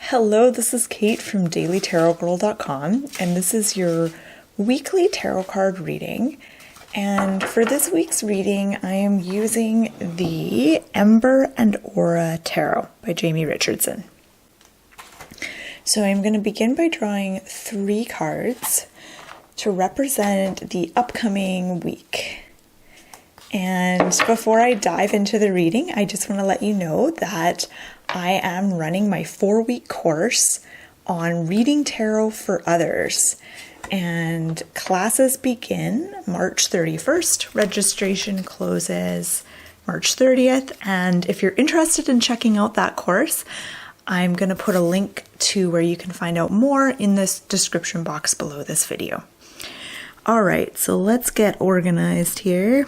Hello, this is Kate from dailytarotgirl.com, and this is your weekly tarot card reading. And for this week's reading, I am using the Ember and Aura Tarot by Jamie Richardson. So I'm going to begin by drawing 3 cards to represent the upcoming week. And before I dive into the reading, I just want to let you know that I am running my 4-week course on reading tarot for others. And classes begin March 31st. Registration closes March 30th. And if you're interested in checking out that course, I'm going to put a link to where you can find out more in this description box below this video. All right, so let's get organized here.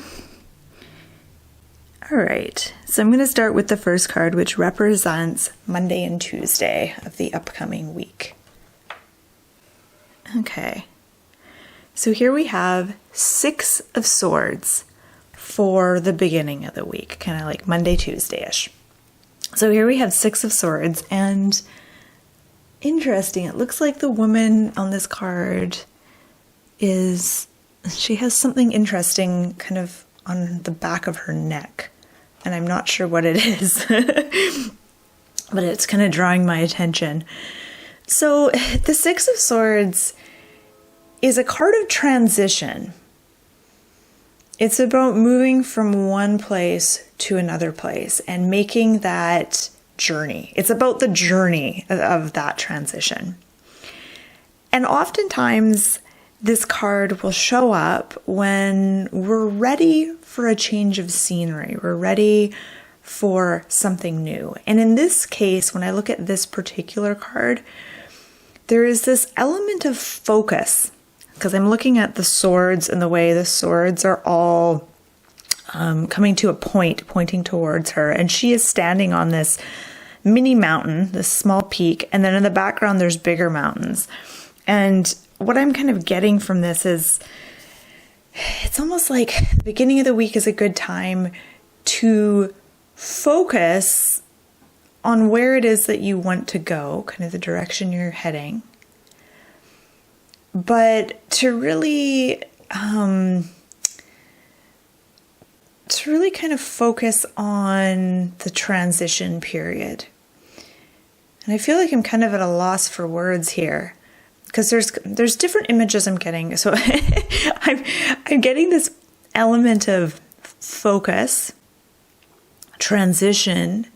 All right, so I'm going to start with the first card, which represents Monday and Tuesday of the upcoming week. Okay, so here we have 6 of Swords for the beginning of the week, kind of like Monday, Tuesday-ish. So here we have 6 of Swords, and interesting, it looks like the woman on this card she has something interesting kind of on the back of her neck. And I'm not sure what it is, but it's kind of drawing my attention. So the 6 of Swords is a card of transition. It's about moving from one place to another place and making that journey. It's about the journey of that transition. And oftentimes this card will show up when we're ready for a change of scenery. We're ready for something new. And in this case, when I look at this particular card, there is this element of focus, because I'm looking at the swords and the way the swords are all coming to a point, pointing towards her. And she is standing on this mini mountain, this small peak, and then in the background there's bigger mountains. And what I'm kind of getting from this is it's almost like the beginning of the week is a good time to focus on where it is that you want to go, kind of the direction you're heading. But to really kind of focus on the transition period. And I feel like I'm kind of at a loss for words here, because there's different images I'm getting. So I'm getting this element of focus, transition,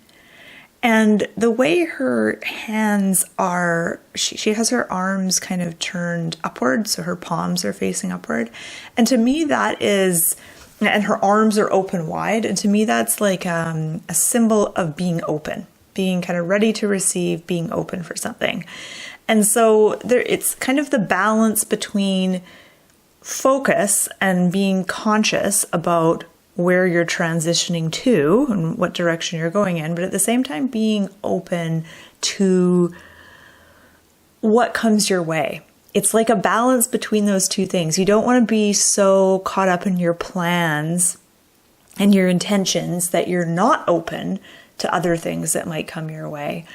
and the way her hands are, she has her arms kind of turned upward, so her palms are facing upward. And to me that is, and her arms are open wide, and to me that's like a symbol of being open, being kind of ready to receive, being open for something. And so it's kind of the balance between focus and being conscious about where you're transitioning to and what direction you're going in, but at the same time being open to what comes your way. It's like a balance between those two things. You don't want to be so caught up in your plans and your intentions that you're not open to other things that might come your way.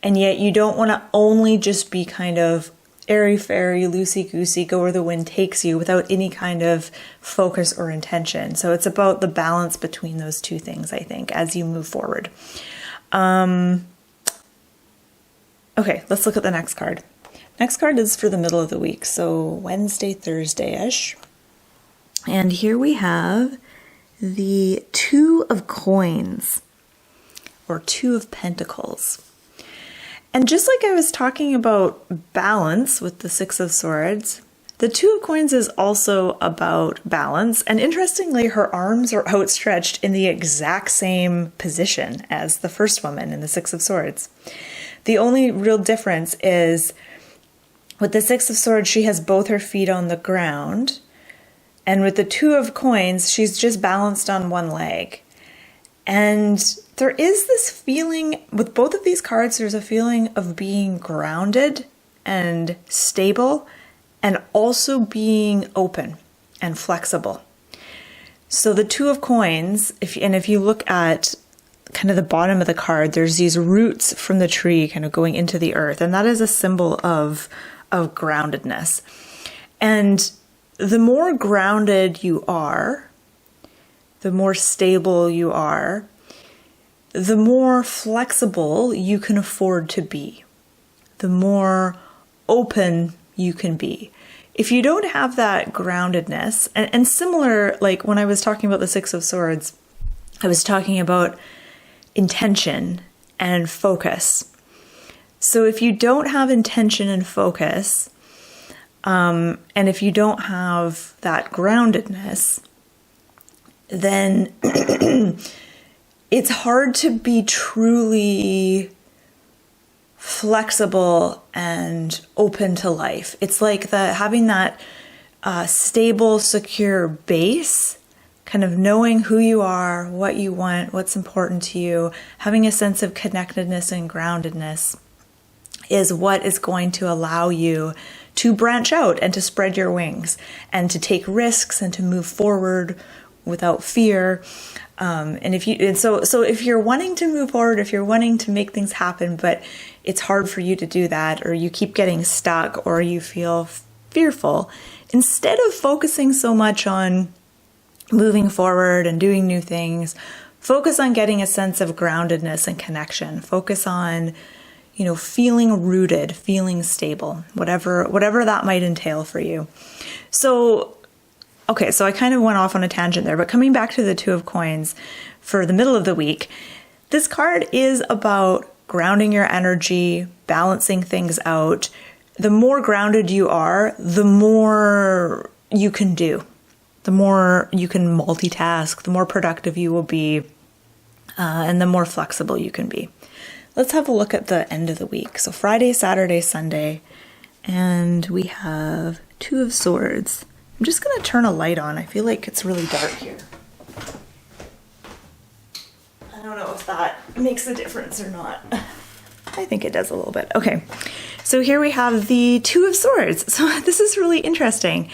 And yet you don't want to only just be kind of airy-fairy, loosey-goosey, go where the wind takes you without any kind of focus or intention. So it's about the balance between those two things, I think, as you move forward. Okay, let's look at the next card. Next card is for the middle of the week, so Wednesday, Thursday-ish. And here we have the 2 of Coins, or 2 of Pentacles. And just like I was talking about balance with the 6 of Swords, the 2 of Coins is also about balance. And interestingly, her arms are outstretched in the exact same position as the first woman in the 6 of Swords. The only real difference is with the 6 of Swords, she has both her feet on the ground. And with the 2 of Coins, she's just balanced on one leg. And there is this feeling, with both of these cards, there's a feeling of being grounded and stable and also being open and flexible. So the 2 of Coins, if you look at kind of the bottom of the card, there's these roots from the tree kind of going into the earth. And that is a symbol of groundedness. And the more grounded you are, the more stable you are, the more flexible you can afford to be, the more open you can be. If you don't have that groundedness, and similar, like when I was talking about the Six of Swords, I was talking about intention and focus. So if you don't have intention and focus, and if you don't have that groundedness, then it's hard to be truly flexible and open to life. It's like having that stable, secure base, kind of knowing who you are, what you want, what's important to you, having a sense of connectedness and groundedness is what is going to allow you to branch out and to spread your wings and to take risks and to move forward without fear. So if you're wanting to move forward, if you're wanting to make things happen, but it's hard for you to do that, or you keep getting stuck, or you feel fearful, instead of focusing so much on moving forward and doing new things, focus on getting a sense of groundedness and connection. Focus on, feeling rooted, feeling stable, whatever that might entail for you. So I kind of went off on a tangent there, but coming back to the Two of Coins for the middle of the week, this card is about grounding your energy, balancing things out. The more grounded you are, the more you can do, the more you can multitask, the more productive you will be, and the more flexible you can be. Let's have a look at the end of the week. So Friday, Saturday, Sunday, and we have Two of Swords. I'm just going to turn a light on. I feel like it's really dark here. I don't know if that makes a difference or not. I think it does a little bit. Okay, so here we have the Two of Swords. So this is really interesting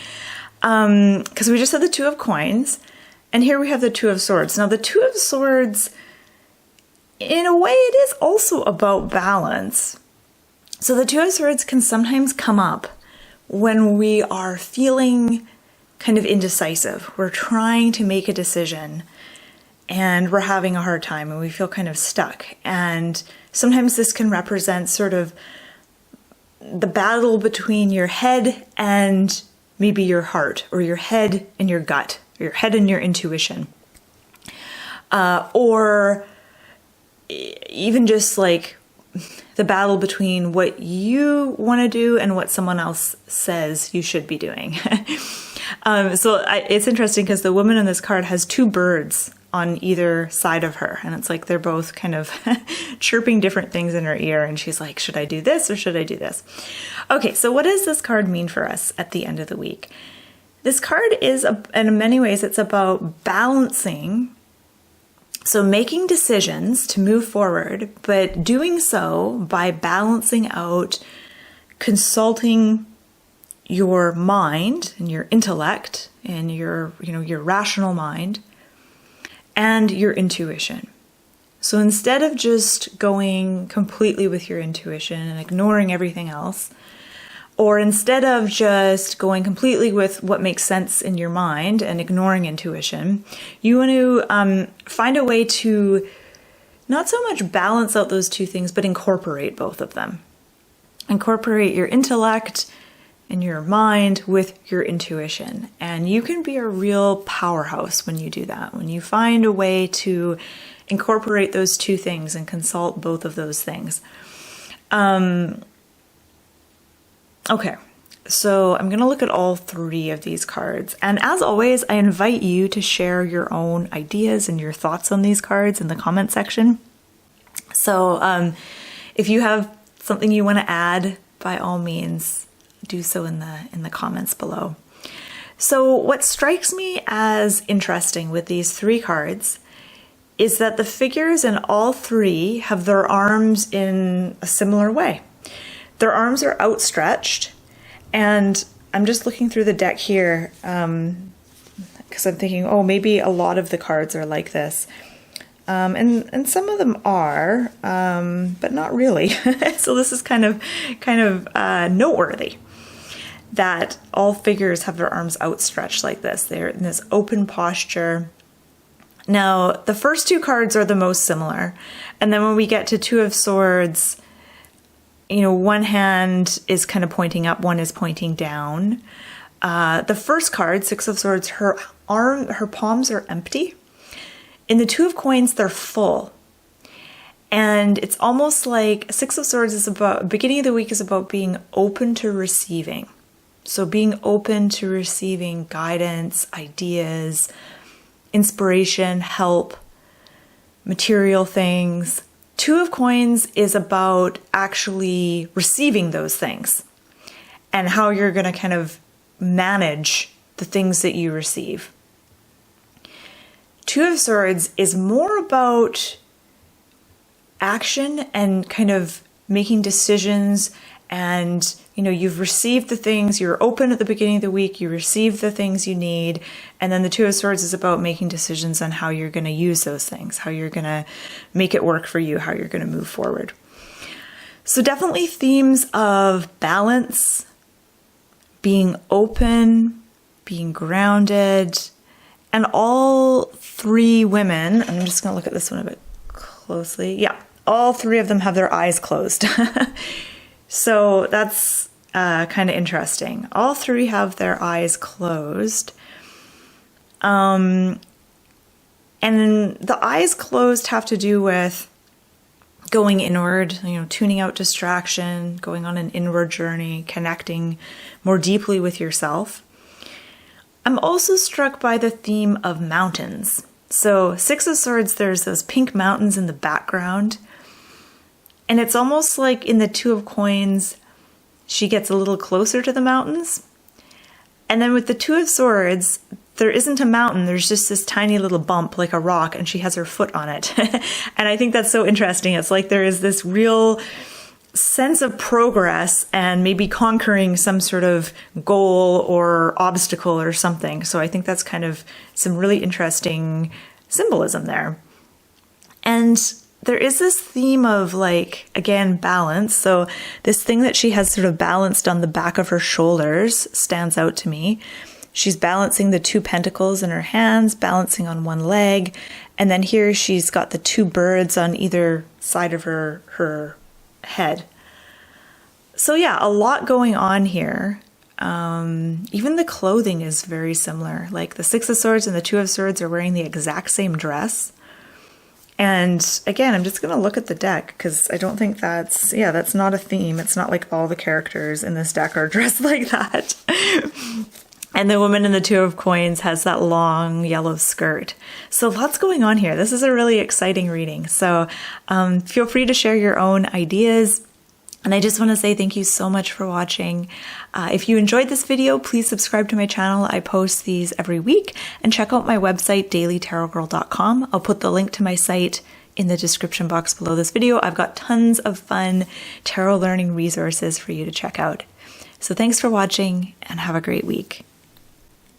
because we just had the Two of Coins, and here we have the Two of Swords. Now the Two of Swords, in a way, it is also about balance. So the Two of Swords can sometimes come up when we are feeling kind of indecisive. We're trying to make a decision and we're having a hard time and we feel kind of stuck. And sometimes this can represent sort of the battle between your head and maybe your heart, or your head and your gut, or your head and your intuition. Or even just like the battle between what you want to do and what someone else says you should be doing. It's interesting because the woman in this card has two birds on either side of her. And it's like they're both kind of chirping different things in her ear. And she's like, should I do this or should I do this? Okay, so what does this card mean for us at the end of the week? This card is, and in many ways, it's about balancing. So making decisions to move forward, but doing so by balancing out, consulting your mind and your intellect and your rational mind and your intuition. So instead of just going completely with your intuition and ignoring everything else, or instead of just going completely with what makes sense in your mind and ignoring intuition, you want to find a way to not so much balance out those two things, but incorporate both of them. Incorporate your intellect and your mind with your intuition. And you can be a real powerhouse when you do that, when you find a way to incorporate those two things and consult both of those things. Okay, so I'm going to look at all three of these cards. And as always, I invite you to share your own ideas and your thoughts on these cards in the comment section. So if you have something you want to add, by all means, do so in the comments below. So what strikes me as interesting with these three cards is that the figures in all three have their arms in a similar way. Their arms are outstretched, and I'm just looking through the deck here because I'm thinking, oh, maybe a lot of the cards are like this. And some of them are, but not really. So this is kind of noteworthy that all figures have their arms outstretched like this. They're in this open posture. Now, the first two cards are the most similar. And then when we get to Two of Swords, you know, one hand is kind of pointing up, one is pointing down. The first card, Six of Swords, her palms are empty. In the Two of Coins, they're full. And it's almost like Six of Swords is about, beginning of the week is about being open to receiving. So being open to receiving guidance, ideas, inspiration, help, material things. Two of Coins is about actually receiving those things and how you're going to kind of manage the things that you receive. Two of Swords is more about action and kind of making decisions, and you know, you've received the things, you're open at the beginning of the week, you receive the things you need, and then the Two of Swords is about making decisions on how you're going to use those things, how you're going to make it work for you, how you're going to move forward. So definitely themes of balance, being open, being grounded, and all three women, I'm just going to look at this one a bit closely. Yeah, all three of them have their eyes closed. So that's kind of interesting. All three have their eyes closed. And the eyes closed have to do with going inward, you know, tuning out distraction, going on an inward journey, connecting more deeply with yourself. I'm also struck by the theme of mountains. So Six of Swords, there's those pink mountains in the background. And it's almost like in the Two of Coins, she gets a little closer to the mountains. And then with the Two of Swords, there isn't a mountain. There's just this tiny little bump like a rock, and she has her foot on it. And I think that's so interesting. It's like there is this real sense of progress and maybe conquering some sort of goal or obstacle or something. So I think that's kind of some really interesting symbolism there. And there is this theme of, like, again, balance. So this thing that she has sort of balanced on the back of her shoulders stands out to me. She's balancing the two pentacles in her hands, balancing on one leg. And then here she's got the two birds on either side of her head. So yeah, a lot going on here. Even the clothing is very similar. Like the Six of Swords and the Two of Swords are wearing the exact same dress. And again, I'm just going to look at the deck because I don't think that's not a theme. It's not like all the characters in this deck are dressed like that. And the woman in the Two of Coins has that long yellow skirt. So lots going on here. This is a really exciting reading. So feel free to share your own ideas. And I just want to say thank you so much for watching. If you enjoyed this video, please subscribe to my channel. I post these every week, and check out my website, dailytarotgirl.com. I'll put the link to my site in the description box below this video. I've got tons of fun tarot learning resources for you to check out. So thanks for watching, and have a great week.